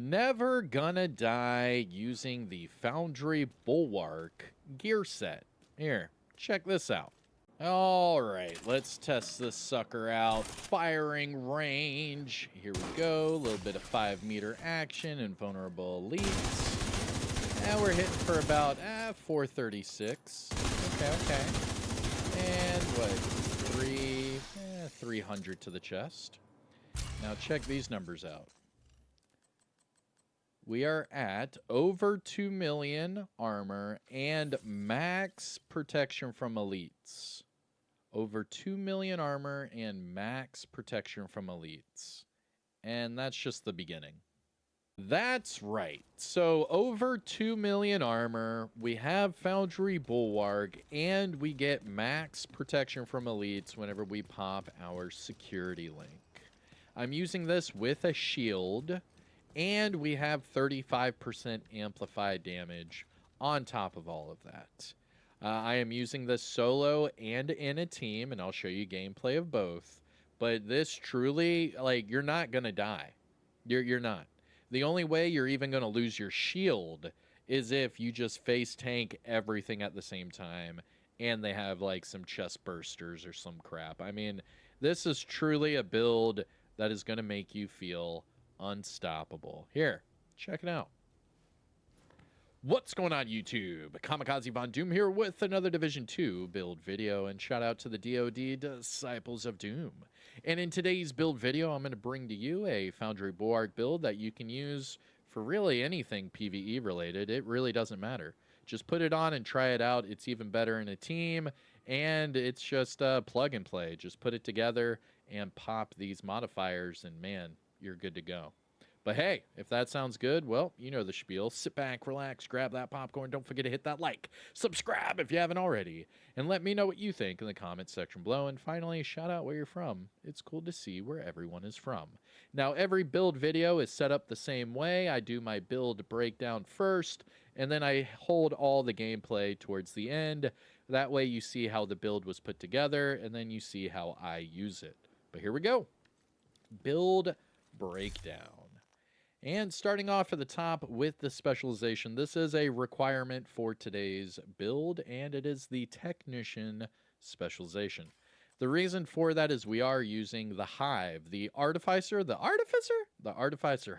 Never gonna die using the Foundry Bulwark gear set. Here, check this out. All right, let's test this sucker out. Firing range. Here we go. A little bit of 5-meter action and vulnerable elites. And we're hitting for about 436. Okay. And what? 300 to the chest. Now check these numbers out. We are at over 2 million armor and max protection from elites. Over 2 million armor and max protection from elites. And that's just the beginning. That's right. So over 2 million armor, we have Foundry Bulwark, and we get max protection from elites whenever we pop our security link. I'm using this with a shield. And we have 35% amplified damage on top of all of that. I am using this solo and in a team, and I'll show you gameplay of both. But this truly, like, you're not going to die. You're not. The only way you're even going to lose your shield is if you just face tank everything at the same time, and they have, like, some chest bursters or some crap. I mean, this is truly a build that is going to make you feel unstoppable. Here, check it out. What's going on, YouTube? Kamikazevondoom here with another Division 2 build video, and shout out to the DoD Disciples of Doom. And in today's build video, I'm going to bring to you a Foundry Bulwark build that you can use for really anything PvE related. It really doesn't matter. Just put it on and try it out. It's even better in a team, and it's just plug and play. Just put it together and pop these modifiers, and man, you're good to go. But hey, if that sounds good, well, you know the spiel. Sit back, relax, grab that popcorn. Don't forget to hit that like, subscribe if you haven't already, and let me know what you think in the comments section below. And finally, shout out where you're from. It's cool to see where everyone is from. Now, every build video is set up the same way. I do my build breakdown first, and then I hold all the gameplay towards the end. That way you see how the build was put together, and then you see how I use it. But here we go. Build breakdown. And starting off at the top with the specialization, this is a requirement for today's build, and it is the technician specialization. The reason for that is we are using the hive, the artificer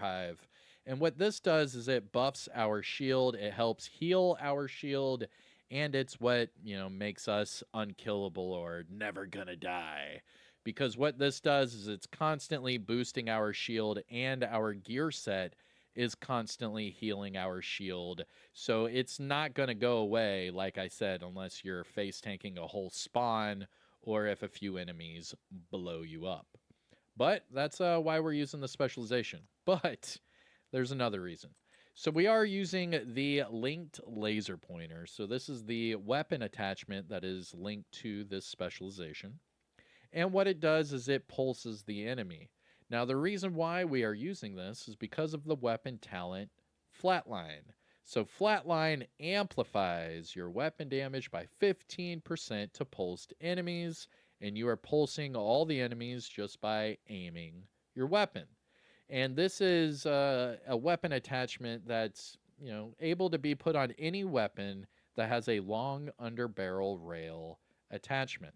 hive. And what this does is it buffs our shield, it helps heal our shield, and it's what, makes us unkillable or never gonna die. Because what this does is it's constantly boosting our shield, and our gear set is constantly healing our shield. So it's not going to go away, like I said, unless you're face tanking a whole spawn or if a few enemies blow you up. But that's why we're using the specialization. But there's another reason. So we are using the linked laser pointer. So this is the weapon attachment that is linked to this specialization. And what it does is it pulses the enemy. Now, the reason why we are using this is because of the weapon talent Flatline. So Flatline amplifies your weapon damage by 15% to pulsed enemies, and you are pulsing all the enemies just by aiming your weapon. And this is a weapon attachment that's, able to be put on any weapon that has a long underbarrel rail attachment.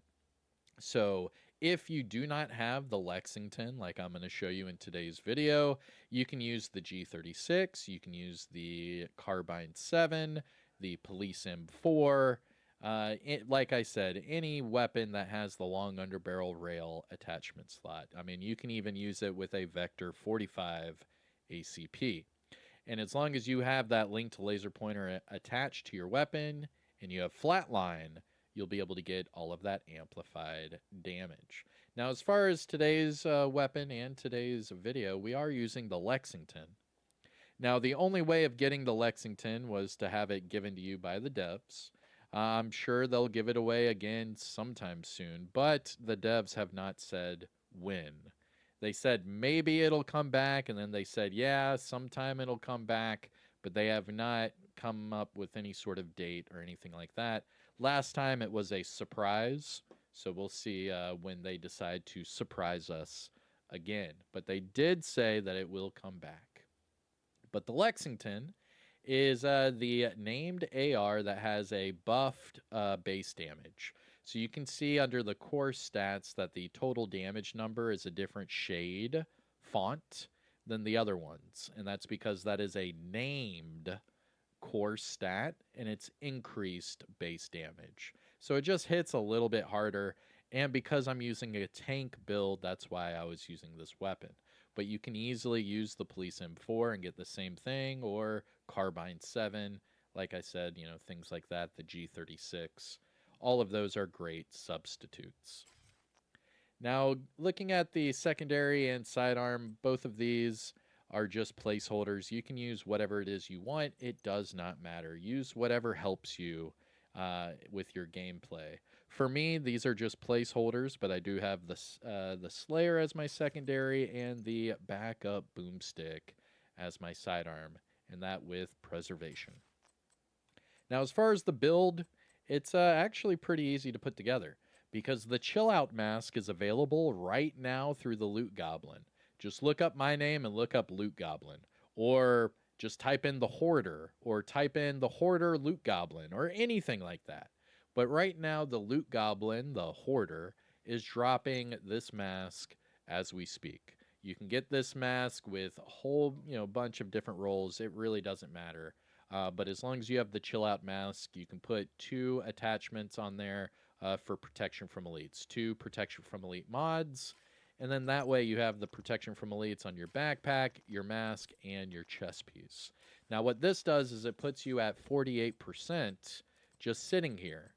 So if you do not have the Lexington, like I'm going to show you in today's video, you can use the G36, you can use the Carbine 7, the Police M4, like I said, any weapon that has the long underbarrel rail attachment slot. I mean, you can even use it with a Vector 45 ACP. And as long as you have that linked laser pointer attached to your weapon and you have Flatline, you'll be able to get all of that amplified damage. Now, as far as today's weapon and today's video, we are using the Lexington. Now, the only way of getting the Lexington was to have it given to you by the devs. I'm sure they'll give it away again sometime soon, but the devs have not said when. They said maybe it'll come back, and then they said, yeah, sometime it'll come back, but they have not come up with any sort of date or anything like that. Last time it was a surprise, so we'll see when they decide to surprise us again. But they did say that it will come back. But the Lexington is the named AR that has a buffed base damage. So you can see under the core stats that the total damage number is a different shade font than the other ones. And that's because that is a named core stat and it's increased base damage. So it just hits a little bit harder. And because I'm using a tank build, that's why I was using this weapon. But you can easily use the Police M4 and get the same thing, or Carbine 7, like I said, you know, things like that, the G36. All of those are great substitutes. Now, looking at the secondary and sidearm, both of these are just placeholders. You can use whatever it is you want. It does not matter. Use whatever helps you with your gameplay. For me, these are just placeholders, but I do have the Slayer as my secondary and the backup boomstick as my sidearm, and that with preservation. Now, as far as the build, it's actually pretty easy to put together because the Chill Out mask is available right now through the Loot Goblin. Just look up my name and look up Loot Goblin, or just type in the Hoarder, or type in the Hoarder Loot Goblin, or anything like that. But right now, the Loot Goblin, the Hoarder, is dropping this mask as we speak. You can get this mask with a whole, bunch of different roles. It really doesn't matter. But as long as you have the Chill Out mask, you can put 2 attachments on there for protection from elites. 2 protection from elite mods. And then that way you have the protection from elites on your backpack, your mask, and your chest piece. Now what this does is it puts you at 48% just sitting here.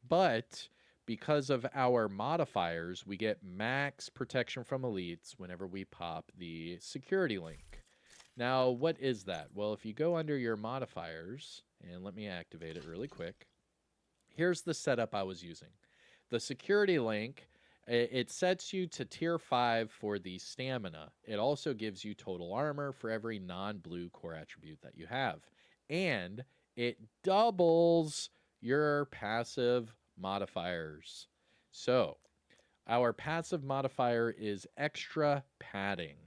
But because of our modifiers, we get max protection from elites whenever we pop the security link. Now, what is that? Well, if you go under your modifiers, and let me activate it really quick, here's the setup I was using. The security link, it sets you to tier 5 for the stamina. It also gives you total armor for every non-blue core attribute that you have. And it doubles your passive modifiers. So, our passive modifier is extra padding.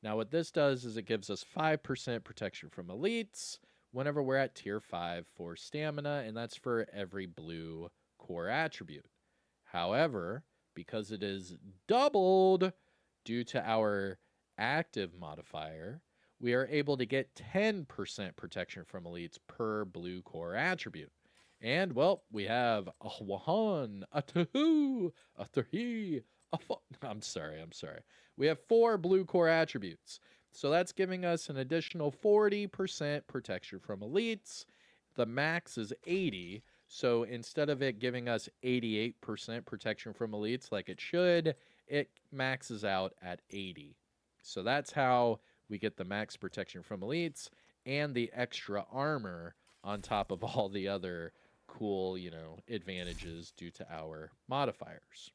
Now, what this does is it gives us 5% protection from elites whenever we're at tier 5 for stamina, and that's for every blue core attribute. However, because it is doubled due to our active modifier, we are able to get 10% protection from elites per blue core attribute. And, well, we have a 1, a 2, a 3, a 4. I'm sorry. We have 4 blue core attributes. So that's giving us an additional 40% protection from elites. The max is 80. So instead of it giving us 88% protection from elites like it should, it maxes out at 80. So that's how we get the max protection from elites and the extra armor on top of all the other cool, advantages due to our modifiers.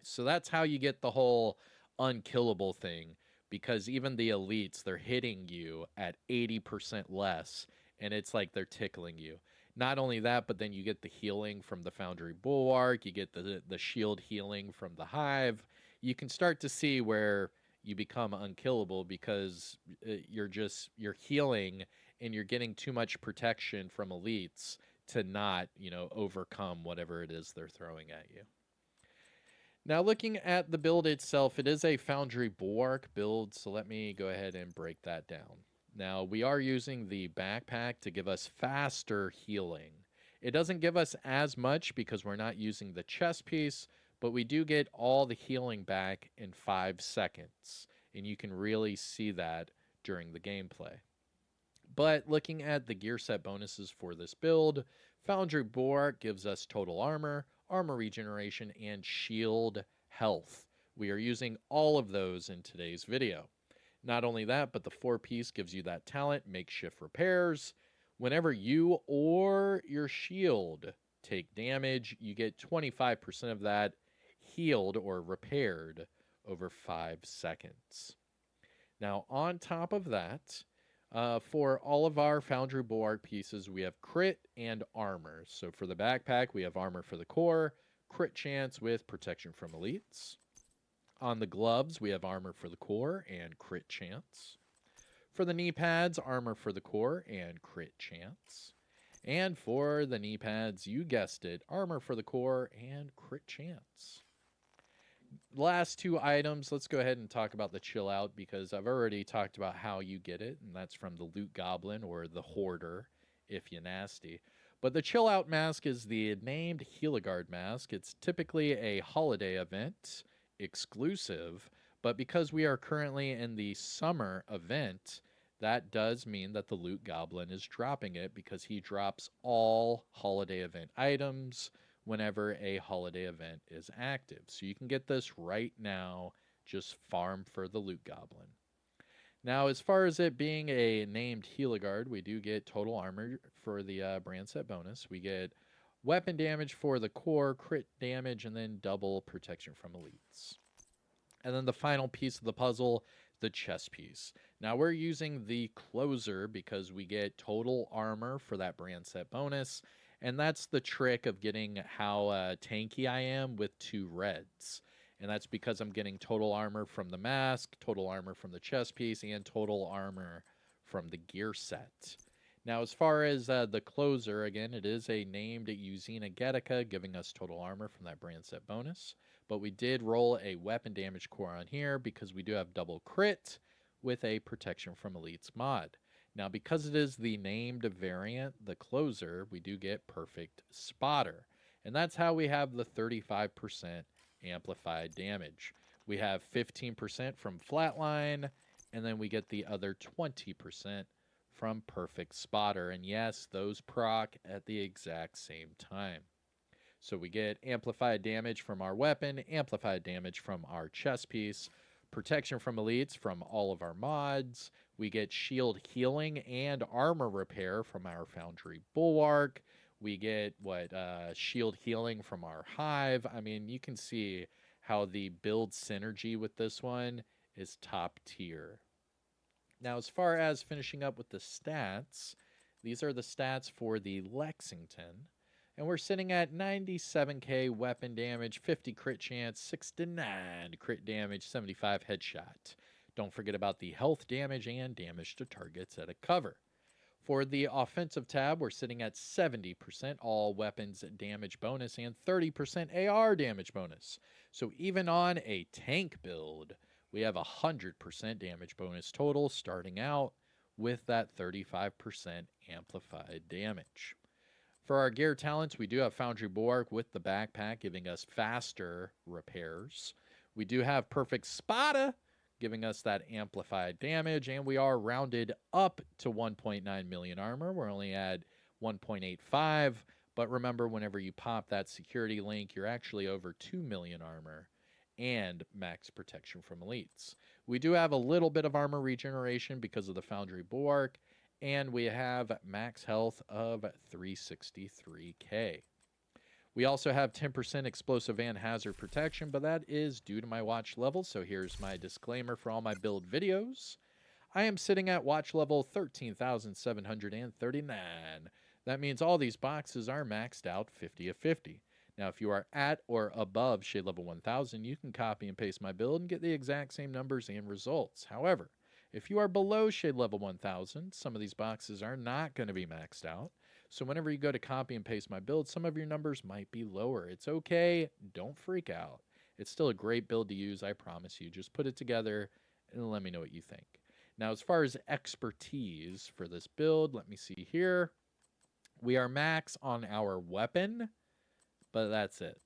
So that's how you get the whole unkillable thing, because even the elites, they're hitting you at 80% less, and it's like they're tickling you. Not only that, but then you get the healing from the Foundry Bulwark, you get the shield healing from the Hive. You can start to see where you become unkillable because you're healing and you're getting too much protection from elites to not, overcome whatever it is they're throwing at you. Now, looking at the build itself, it is a Foundry Bulwark build, so let me go ahead and break that down. Now, we are using the backpack to give us faster healing. It doesn't give us as much because we're not using the chest piece, but we do get all the healing back in 5 seconds, and you can really see that during the gameplay. But looking at the gear set bonuses for this build, Foundry Bulwark gives us total armor, armor regeneration, and shield health. We are using all of those in today's video. Not only that, but the 4-piece gives you that talent, makeshift repairs. Whenever you or your shield take damage, you get 25% of that healed or repaired over 5 seconds. Now, on top of that, for all of our Foundry Bulwark pieces, we have crit and armor. So for the backpack, we have armor for the core, crit chance with protection from elites. On the gloves, we have armor for the core and crit chance. For the knee pads, armor for the core and crit chance. And for the knee pads, you guessed it, armor for the core and crit chance. Last two items, let's go ahead and talk about the chill out because I've already talked about how you get it, and that's from the loot goblin or the hoarder, if you nasty. But the chill out mask is the named Heligard mask. It's typically a holiday event exclusive, but because we are currently in the summer event, that does mean that the loot goblin is dropping it because he drops all holiday event items whenever a holiday event is active. So you can get this right now, just farm for the loot goblin. Now, as far as it being a named Heligard, we do get total armor for the brand set bonus. We get weapon damage for the core, crit damage, and then double protection from elites. And then the final piece of the puzzle, the chest piece. Now we're using the closer because we get total armor for that brand set bonus. And that's the trick of getting how tanky I am with 2 reds. And that's because I'm getting total armor from the mask, total armor from the chest piece, and total armor from the gear set. Now, as far as the closer, again, it is a named Uzina Getica, giving us total armor from that brand set bonus. But we did roll a weapon damage core on here because we do have double crit with a protection from elites mod. Now, because it is the named variant, the closer, we do get perfect spotter. And that's how we have the 35% amplified damage. We have 15% from flatline, and then we get the other 20% from perfect spotter. And yes, those proc at the exact same time. So we get amplified damage from our weapon, amplified damage from our chest piece, protection from elites from all of our mods. We get shield healing and armor repair from our Foundry Bulwark. We get shield healing from our hive. I mean, you can see how the build synergy with this one is top tier. Now, as far as finishing up with the stats, these are the stats for the Lexington. And we're sitting at 97k weapon damage, 50 crit chance, 69 crit damage, 75 headshot. Don't forget about the health damage and damage to targets at a cover. For the offensive tab, we're sitting at 70% all weapons damage bonus and 30% AR damage bonus. So even on a tank build, we have 100% damage bonus total starting out with that 35% amplified damage. For our gear talents, we do have Foundry Bulwark with the backpack giving us faster repairs. We do have Perfect Spada giving us that amplified damage, and we are rounded up to 1.9 million armor. We're only at 1.85, but remember, whenever you pop that security link, you're actually over 2 million armor and max protection from elites. We do have a little bit of armor regeneration because of the Foundry Bulwark, and we have max health of 363k. We also have 10% explosive and hazard protection, but that is due to my watch level, so here's my disclaimer for all my build videos. I am sitting at watch level 13,739. That means all these boxes are maxed out 50 of 50. Now, if you are at or above shade level 1000, you can copy and paste my build and get the exact same numbers and results. However, if you are below shade level 1000, some of these boxes are not going to be maxed out. So whenever you go to copy and paste my build, some of your numbers might be lower. It's okay. Don't freak out. It's still a great build to use, I promise you. Just put it together and let me know what you think. Now, as far as expertise for this build, let me see here. We are max on our weapon, but that's it.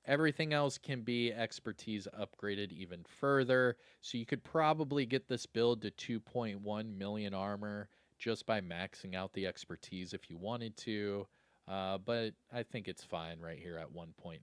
Everything else can be expertise upgraded even further. So you could probably get this build to 2.1 million armor just by maxing out the expertise if you wanted to. But I think it's fine right here at 1.9.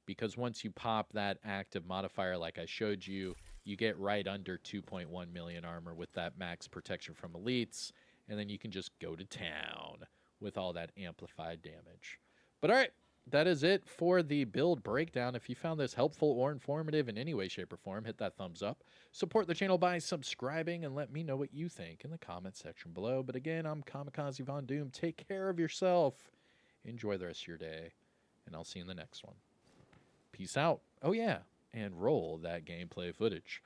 Because once you pop that active modifier like I showed you, you get right under 2.1 million armor with that max protection from elites. And then you can just go to town with all that amplified damage. But all right. That is it for the build breakdown. If you found this helpful or informative in any way, shape, or form, hit that thumbs up. Support the channel by subscribing and let me know what you think in the comment section below. But again, I'm Kamikazevondoom. Take care of yourself. Enjoy the rest of your day, and I'll see you in the next one. Peace out. Oh, yeah, and roll that gameplay footage.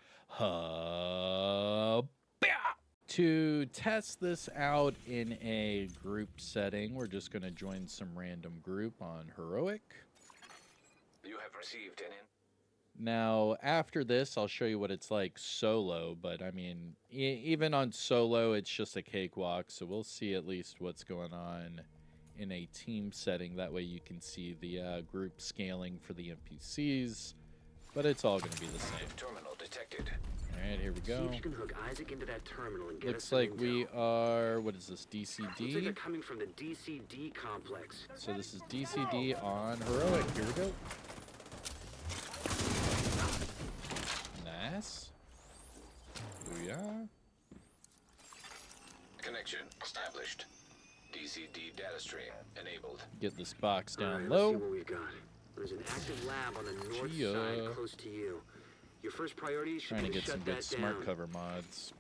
To test this out in a group setting, we're just going to join some random group on Heroic. You have received an Now, after this, I'll show you what it's like solo, but I mean, even on solo, it's just a cakewalk, so we'll see at least what's going on in a team setting. That way you can see the group scaling for the NPCs, but it's all going to be the same. terminal detected. All right, here we go. See if you can hook Isaac into that terminal and get Looks us some like intel. we are, what is this, Looks like DCD? they're coming from the DCD complex. So this is DCD on Heroic. Here we go. Nice. Booyah. Connection established. DCD data stream enabled. Get this box All down right, let's see low. what we've got. There's an active lab on the north Gia. side, close to you. Your first priority should Trying to be to get some shut good that smart down. cover mods.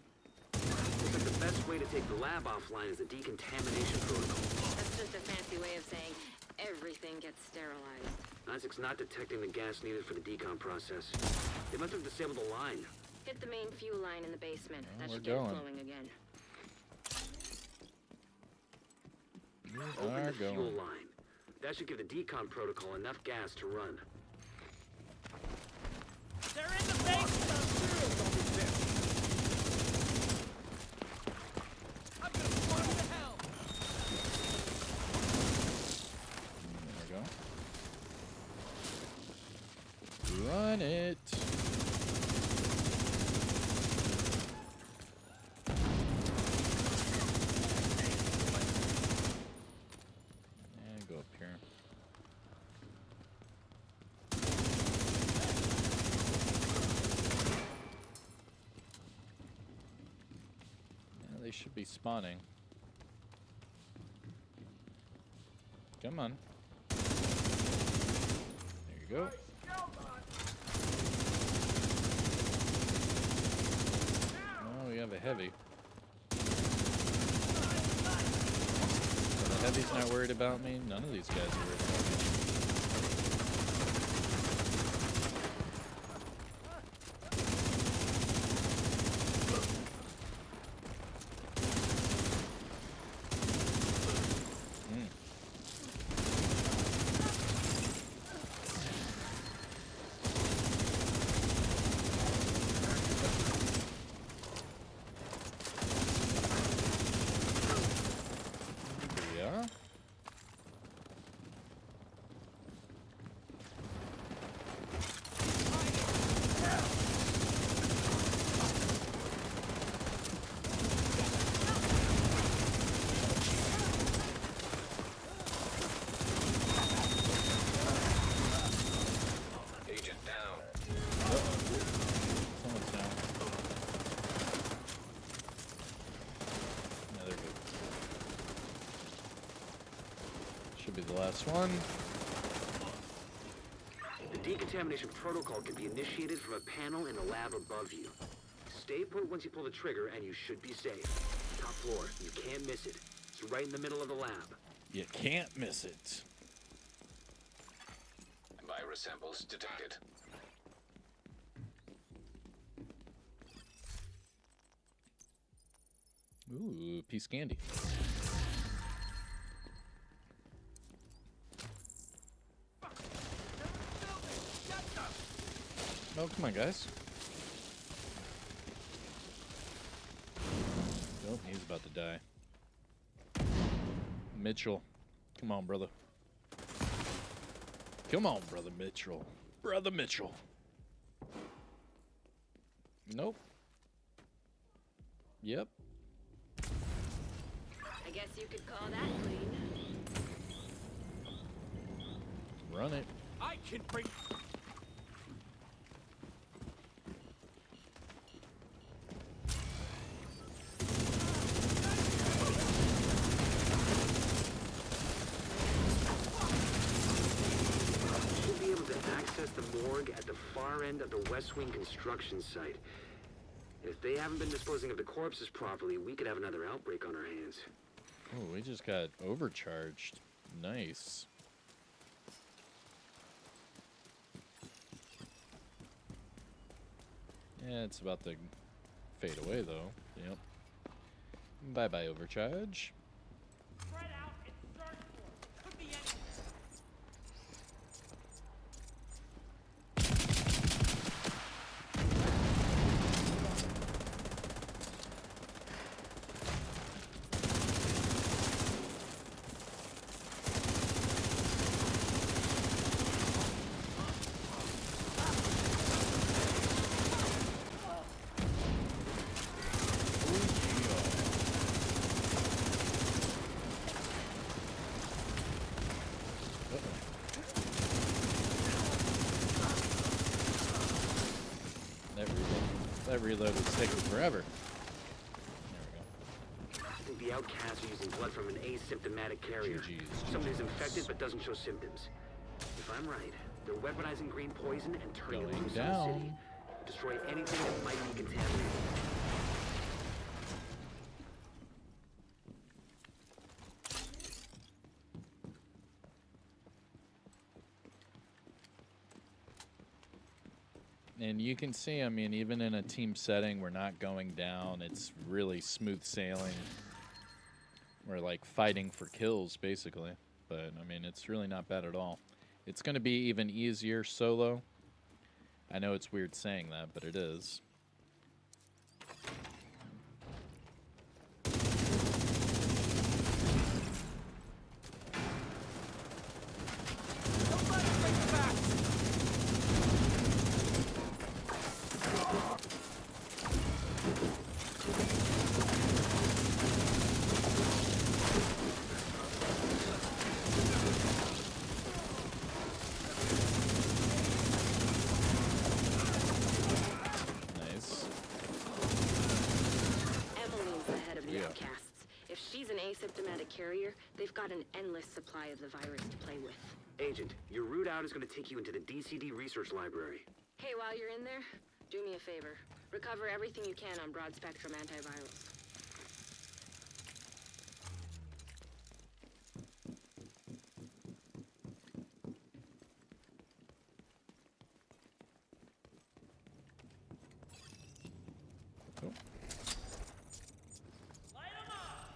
Looks like the best way to take the lab offline is the decontamination protocol. That's just a fancy way of saying everything gets sterilized. Isaac's not detecting the gas needed for the decon process. They must have disabled the line. Hit the main fuel line in the basement. Well, That we're should get it going. flowing again. We Open are the fuel going. line. That should give the decon protocol enough gas to run. They're in the basement! I'm gonna blow them to hell! There we go. Run it. And go up here. Yeah, they should be spawning. Come on. There you go. Oh, we have a heavy. So the heavy's not worried about me. None of these guys are worried about me. Yeah. Agent down. Someone's down. Yeah, they're good. Should be the last one. The decontamination protocol can be initiated from a panel in the lab above you. Stay put once you pull the trigger and you should be safe. Top floor, you can't miss it. It's right in the middle of the lab. You can't miss it. Virus samples detected. Ooh, piece candy. Oh, come on, guys. Oh, he's about to die. Mitchell. Come on, brother. Come on, brother Mitchell. Brother Mitchell. Nope. Yep. I guess you could call that clean. Run it. I can bring... Should be able to access the morgue at the far end of the West Wing construction site. If they haven't been disposing of the corpses properly, we could have another outbreak on our hands. Oh, we just got overcharged. Nice. Yeah, it's about to fade away, though. Yep. Bye-bye, overcharge. Spread out and search for it. Could be anything. That reload was taking forever. I think the outcasts are using blood from an asymptomatic carrier. GG's. Somebody who's infected but doesn't show symptoms. If I'm right, they're weaponizing green poison and turning it Going loose on the city. down. Destroy anything that might be contaminated. And you can see, I mean, even in a team setting, we're not going down. It's really smooth sailing. We're like fighting for kills, basically. But, I mean, it's really not bad at all. It's going to be even easier solo. I know it's weird saying that, but it is. Don't let it bring you back. Nice. Emmeline's the head of the Yeah. outcasts. If she's an asymptomatic carrier, they've got an endless supply of the virus to play with. Agent, your route out is going to take you into the DCD research library. Hey, while you're in there, do me a favor. Recover everything you can on broad-spectrum antivirals. Cool. Light 'em up.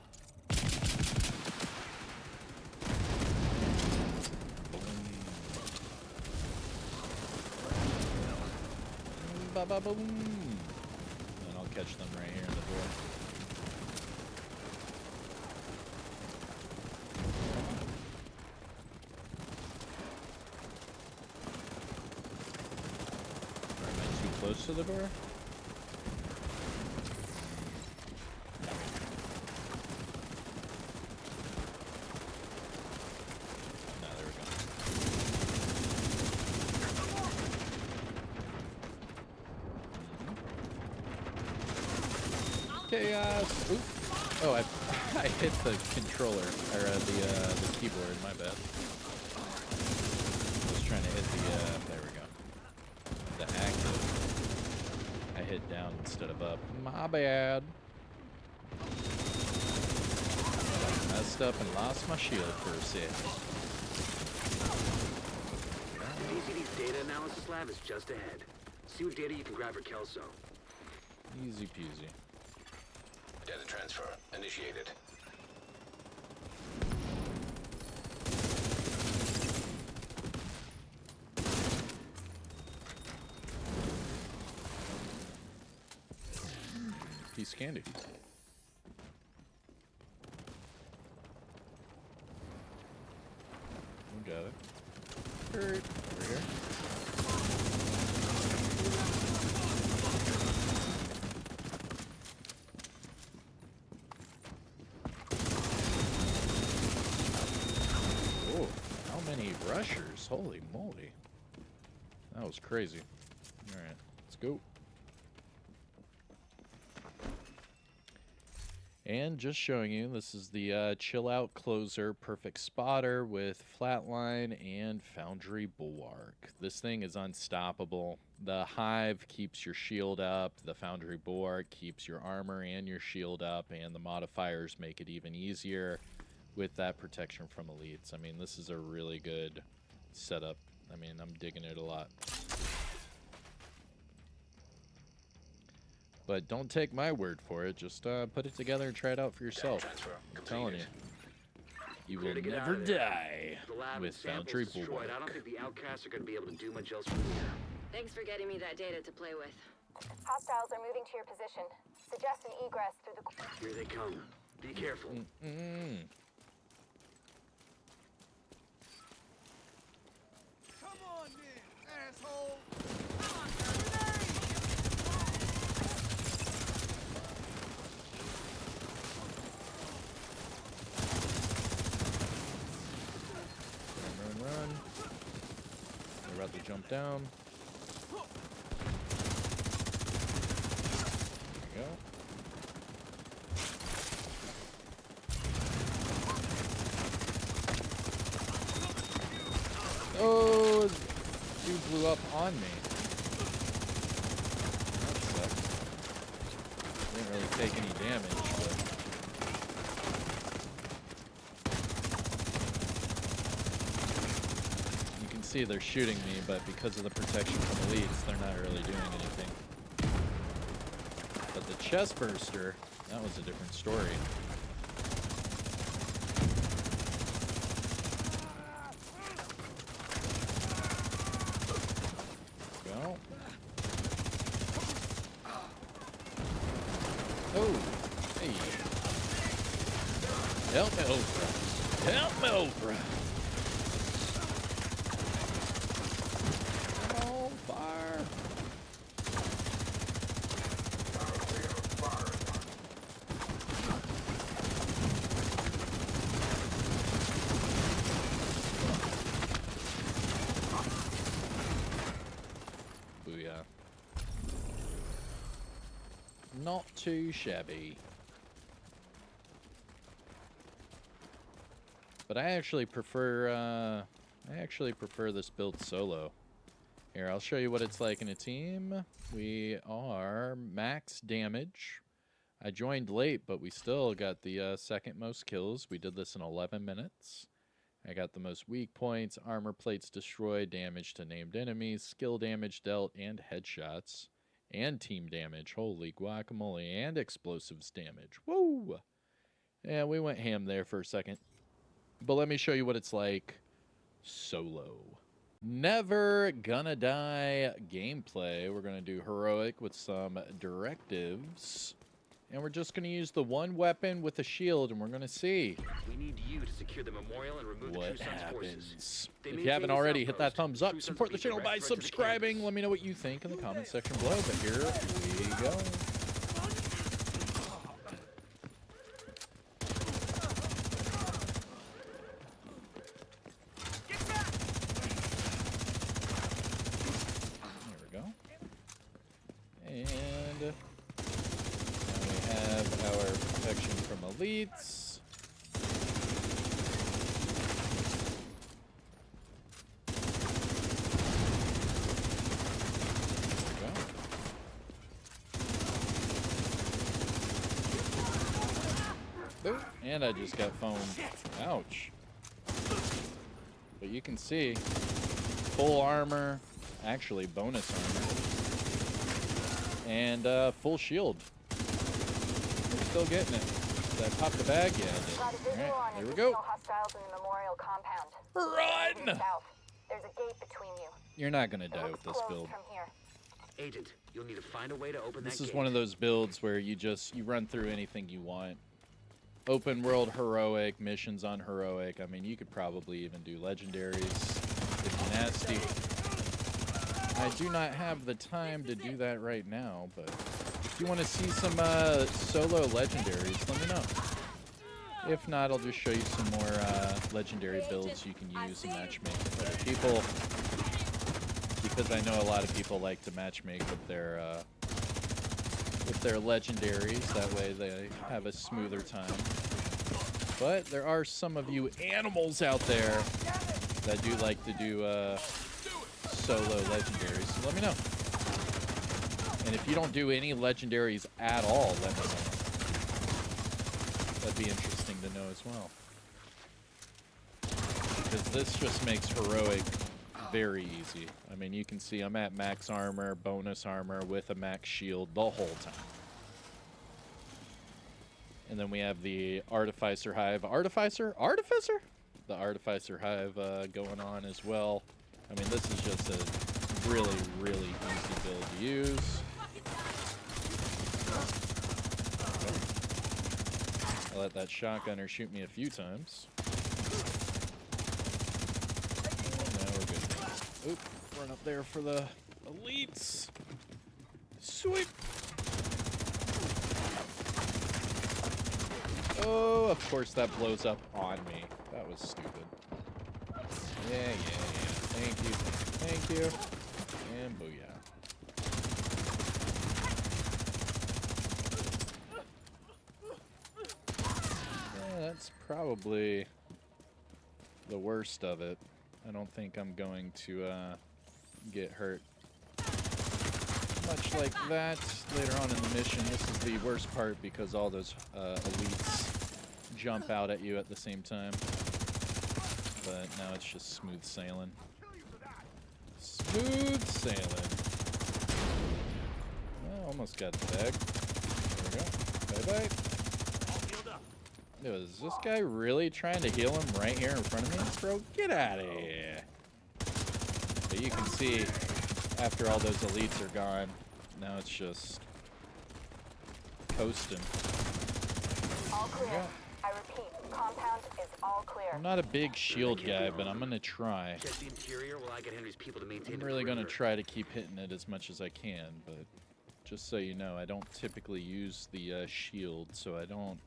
Ba-ba-boom. And I'll catch them right here in the door. Or am I too close to the door? No, there we go. Chaos! Oop. Oh, I I hit the controller, or the keyboard, my bad. I was trying to hit the, there we go. The active. I hit down instead of up. My bad. I messed up and lost my shield for a sec. The DCD's data analysis lab is just ahead. See what data you can grab for Kelso. Easy peasy. Data transfer initiated. Piece of candy. We got it. Hurry. Over here. Oh, how many rushers? Holy moly. That was crazy. Alright, let's go. And just showing you, this is the Chill Out Closer Perfect Spotter with Flatline and Foundry Bulwark. This thing is unstoppable. The Hive keeps your shield up, the Foundry Bulwark keeps your armor and your shield up, and the modifiers make it even easier with that protection from elites. I mean, this is a really good setup. I mean, I'm digging it a lot. But don't take my word for it. Just put it together and try it out for yourself. Transfer I'm telling you. completed. You Clear will to get out never of there. die The lab with and samples Foundry destroyed. Bulwark. I don't think the outcasts are going to be able to do much else from here. Thanks for getting me that data to play with. Hostiles are moving to your position. Suggest an egress through the... Here they come. Be careful. Come on then, asshole! Run. They're about to jump down. There we go. Oh, dude blew up on me. That sucks. Didn't really take any damage, but... You can see they're shooting me, but because of the protection from elites, they're not really doing anything. But the chest burster, that was a different story. Go. Oh, hey. Help me over. Help me over. I'm on fire. Booyah. Not too shabby. But I actually prefer this build solo. Here, I'll show you what it's like in a team. We are max damage. I joined late, but we still got the second most kills. We did this in 11 minutes. I got the most weak points, armor plates destroyed, damage to named enemies, skill damage dealt, and headshots. And team damage. Holy guacamole. And explosives damage. Woo! Yeah, we went ham there for a second. But let me show you what it's like solo. Never gonna die gameplay. We're gonna do heroic with some directives. And we're just gonna use the one weapon with a shield, and we're gonna see We need you to secure the memorial and remove the what True Sons forces. happens. They If you maintain haven't this already, hit that outpost. thumbs True up. Sons Support will the be channel by direct threat to the subscribing. campus. Let me know what you think in the comment section below. But here we go. There we go. And now we have our protection from elites. There we go. Boop. And I just got foamed. Ouch. But you can see full armor, actually bonus armor, and full shield. We're still getting it. Did I pop the bag? Yeah, I did. Got a visual Alright, on there we additional go. hostiles in the memorial compound. To the Run! south. There's a gate between you. You're not gonna It die looks with this closed build. from here. Agent, you'll need to find a way to open This that is gate. one of those builds where you run through anything you want. Open world heroic, missions on heroic. I mean, you could probably even do legendaries. It's nasty. I do not have the time to do that right now, but if you want to see some solo legendaries, let me know. If not, I'll just show you some more legendary builds you can use and matchmake with other people. Because I know a lot of people like to matchmake with their legendaries. That way they have a smoother time. But there are some of you animals out there that do like to do solo legendaries. So let me know. And if you don't do any legendaries at all, let me know. That'd be interesting to know as well. Because this just makes heroic very easy. I mean, you can see I'm at max armor, bonus armor with a max shield the whole time. And then we have the Artificer Hive. Artificer? Artificer? The Artificer Hive going on as well. I mean, this is just a really, really easy build to use. I let that shotgunner shoot me a few times. Now we're good. Oop, run up there for the elites. Sweep. Oh, of course that blows up on me. That was stupid. Yeah. Thank you. And booyah. Yeah, that's probably the worst of it. I don't think I'm going to get hurt much like that later on in the mission. This is the worst part because all those elites jump out at you at the same time. But now it's just smooth sailing. Smooth sailing. Well, almost got the bag. There we go. Bye-bye. Yo, is this guy really trying to heal him right here in front of me? Bro, get out of here. But you can see, after all those elites are gone, now it's just coasting. All clear. I repeat, compound is all clear. I'm not a big shield guy, but I'm gonna try. Check the interior while I get Henry's people to maintain I'm the really gonna perimeter. try to keep hitting it as much as I can, but just so you know, I don't typically use the shield, so I don't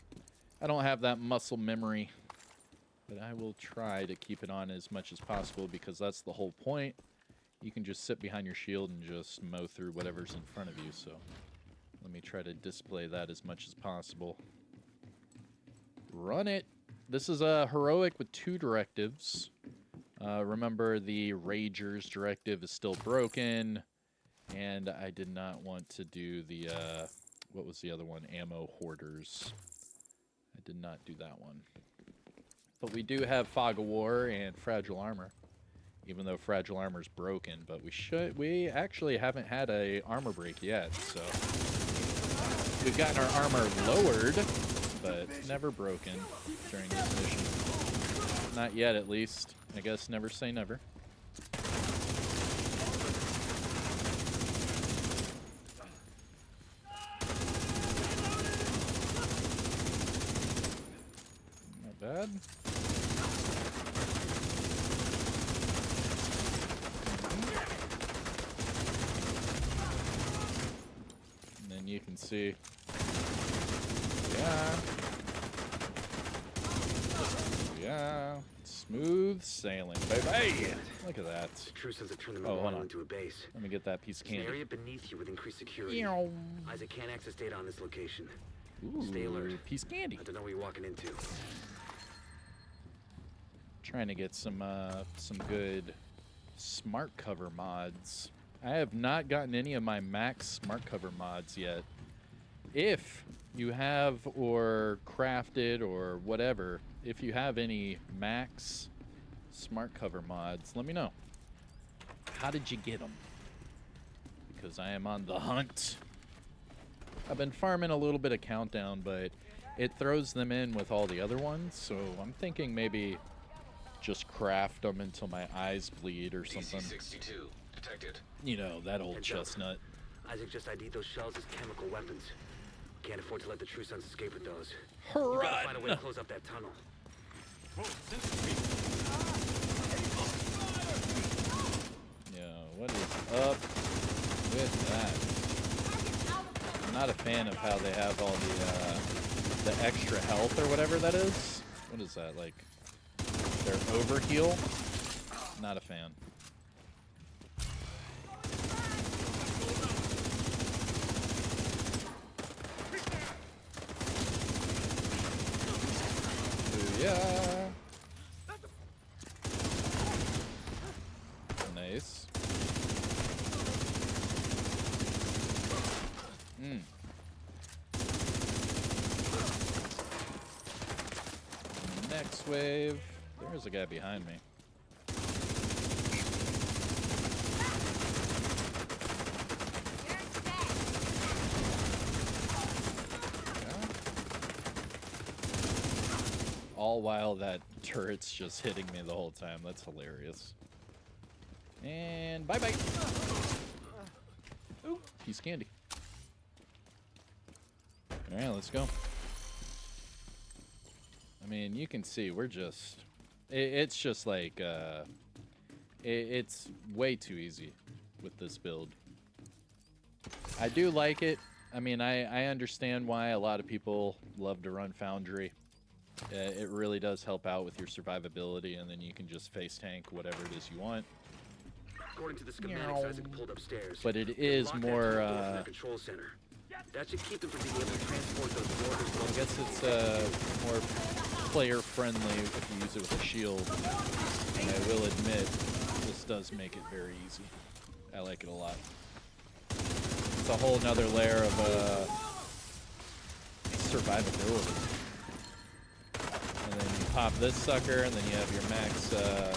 have that muscle memory. But I will try to keep it on as much as possible because that's the whole point. You can just sit behind your shield and just mow through whatever's in front of you, so let me try to display that as much as possible. Run it! This is a heroic with 2 directives. Remember, the Rager's directive is still broken, and I did not want to do the, what was the other one? Ammo Hoarders. I did not do that one. But we do have Fog of War and Fragile Armor. Even though Fragile Armor's broken, but we actually haven't had a armor break yet, so we've gotten our armor lowered, but never broken during this mission. Not yet, at least. I guess never say never. Not bad. You can see, yeah, smooth sailing, baby. Look at that. The true sense of turning the Oh, hold model on. into a base. Let me get that piece of There's an candy. area beneath you with increased security. Ew. Isaac can't access data on this location. Ooh, Stay alert. piece of candy. I don't know what you're walking into. Trying to get some good smart cover mods. I have not gotten any of my max smart cover mods yet. If you have or crafted or whatever, if you have any max smart cover mods, let me know. How did you get them? Because I am on the hunt. I've been farming a little bit of Countdown, but it throws them in with all the other ones, so I'm thinking maybe just craft them until my eyes bleed or something. DC-62 detected. You know, that old Heads up. chestnut. Isaac just ID'd those shells as chemical weapons. Can't afford to let the True Sons escape with those. You gotta find a way to Run! close up that tunnel. Yeah, what is up with that? I'm not a fan of how they have all the extra health or whatever that is. What is that, like their overheal? Not a fan. Yeah. Nice. Next wave. There's a guy behind me. all while that turret's just hitting me the whole time. That's hilarious. And bye-bye. Ooh, piece of candy. All right, let's go. I mean, you can see we're just... It's just like... It's way too easy with this build. I do like it. I mean, I understand why a lot of people love to run Foundry. It really does help out with your survivability, and then you can just face tank whatever it is you want. According to the schematics Isaac pulled upstairs. But it is more... control center. That should keep them from being able to transport those mortars. I guess it's more player-friendly if you use it with a shield. And I will admit, this does make it very easy. I like it a lot. It's a whole nother layer of survivability. And then you pop this sucker, and then you have your max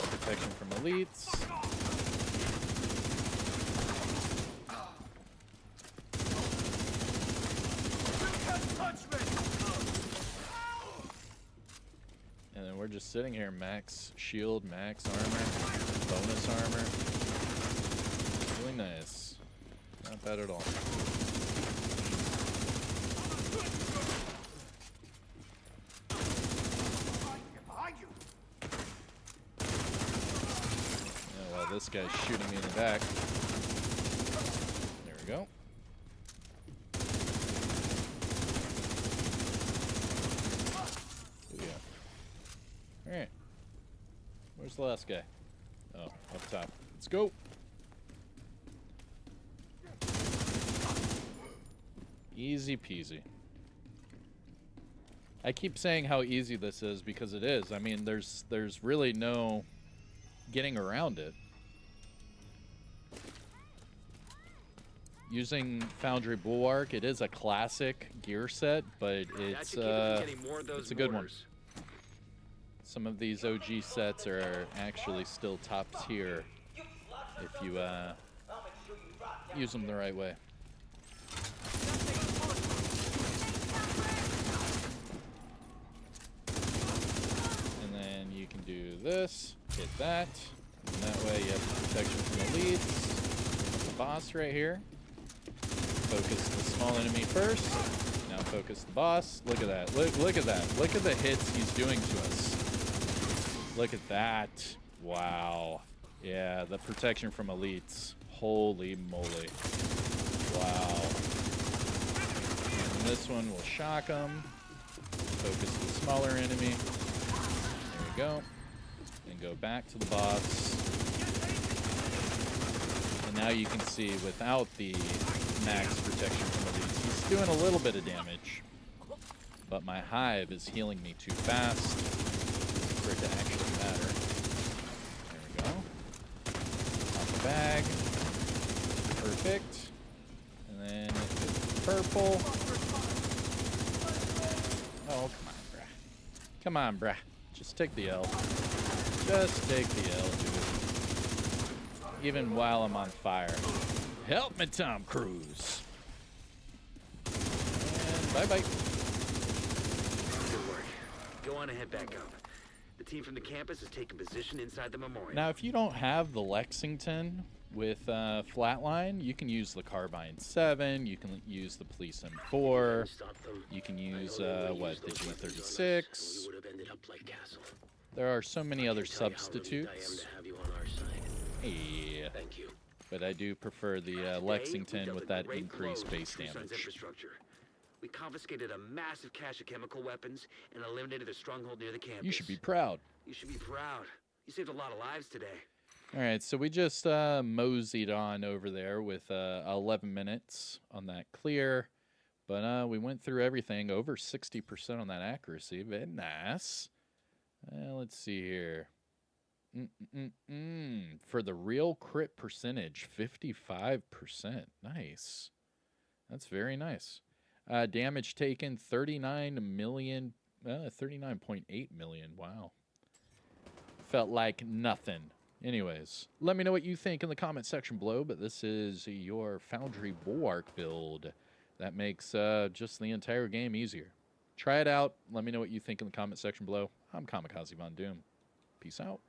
protection from elites. And then we're just sitting here, max shield, max armor, bonus armor. Really nice. Not bad at all. Yeah, well, this guy's shooting me in the back. There we go. Alright. Where's the last guy? Oh, up top. Let's go. Easy peasy. I keep saying how easy this is because it is. I mean, there's really no getting around it. Using Foundry Bulwark, it is a classic gear set, but it's a good one. Some of these OG sets are actually still top tier if you use them the right way. And then you can do this, hit that, and that way you have the protection from the leads. The boss right here. Focus the small enemy first. Now focus the boss. Look at that. Look at that. Look at the hits he's doing to us. Look at that. Wow. Yeah, the protection from elites. Holy moly. Wow. And this one will shock him. Focus the smaller enemy. There we go. And go back to the boss. And now you can see without the max protection from elites, he's doing a little bit of damage. But my hive is healing me too fast for it to actually matter. There we go. Pop the bag. Perfect. And then purple. Oh, come on, bruh. Come on, bruh. Just take the L. Just take the L, dude. Even while I'm on fire. Help me, Tom Cruise. And bye-bye. Good work. Go on ahead back up. The team from the campus has taken position inside the memorial. Now, if you don't have the Lexington with Flatline, you can use the Carbine 7, you can use the Police M4, you can use, the G36. There are so many other substitutes. Yeah. Thank you. But I do prefer the Lexington with that increased base damage. We confiscated a massive cache of chemical weapons and eliminated the stronghold near the campus. You should be proud. You should be proud. You saved a lot of lives today. All right, so we just moseyed on over there with 11 minutes on that clear. But we went through everything, over 60% on that accuracy. Very nice. Let's see here. For the real crit percentage, 55%. Nice. That's very nice. Damage taken, 39 million, 39.8 million. Wow. Felt like nothing. Anyways, let me know what you think in the comment section below, but this is your Foundry Bulwark build that makes just the entire game easier. Try it out. Let me know what you think in the comment section below. I'm Kamikazevondoom. Peace out.